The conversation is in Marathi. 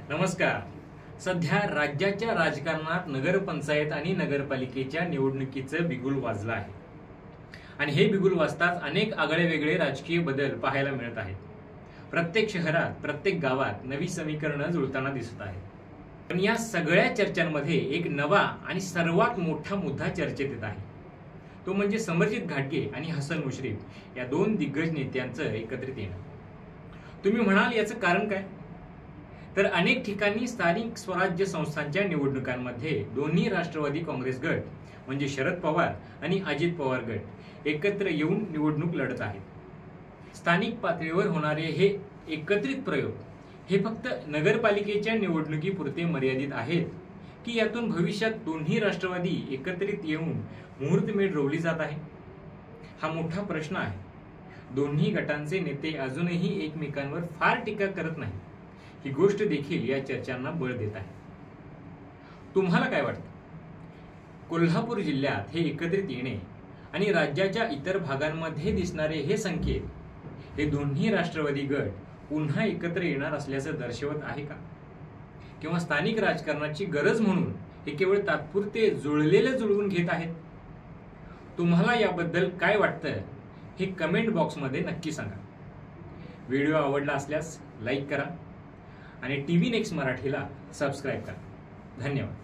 नमस्कार. सध्या राज्याच्या राजकारणात नगरपंचायत आणि नगरपालिकेच्या निवडणुकीचं बिगुल वाजलं आहे आणि हे बिगुल वाजताच अनेक आगळे वेगळे राजकीय बदल पाहायला मिळत आहेत. प्रत्येक शहरात, प्रत्येक गावात नवी समीकरणं जुळताना दिसत आहेत. पण या सगळ्या चर्चांमध्ये एक नवा आणि सर्वात मोठा मुद्दा चर्चेत येत आहे. तो म्हणजे समरजित घाटगे आणि हसन मुश्रीफ या दोन दिग्गज नेत्यांचं एकत्रित येणं. तुम्ही म्हणाल याचं कारण काय? तर अनेक ठिकाणी स्थानिक स्वराज्य संस्थांच्या निवडणुकांमध्ये दोन्ही राष्ट्रवादी काँग्रेस गट म्हणजे शरद पवार आणि अजित पवार गट एकत्र येऊन निवडणूक लढत आहेत. स्थानिक पातळीवर होणारे हे एकत्रित प्रयोग हे फक्त नगरपालिकेच्या निवडणुकीपुरते मर्यादित आहेत की यातून भविष्यात दोन्ही राष्ट्रवादी एकत्रित येऊन मुहूर्तमेढ रोवली जात आहे? हा मोठा प्रश्न आहे. दोन्ही गटांचे नेते अजूनही एकमेकांवर फार टीका करत नाहीत. ही गोष्ट देखील या चर्चांना बळ देत आहे. तुम्हाला काय वाटतं? कोल्हापूर जिल्ह्यात हे एकत्रित येणे आणि राज्याच्या इतर भागांमध्ये दिसणारे हे संकेत हे दोन्ही राष्ट्रवादी गट पुन्हा एकत्र येणार असल्याचं दर्शवत आहे का? किंवा स्थानिक राजकारणाची गरज म्हणून हे केवळ तात्पुरते जुळलेलं जुळवून घेत आहेत? तुम्हाला याबद्दल काय वाटतं हे कमेंट बॉक्समध्ये नक्की सांगा. व्हिडिओ आवडला असल्यास लाईक करा आणि टीव्ही नेक्स्ट मराठीला सबस्क्राईब करा. धन्यवाद.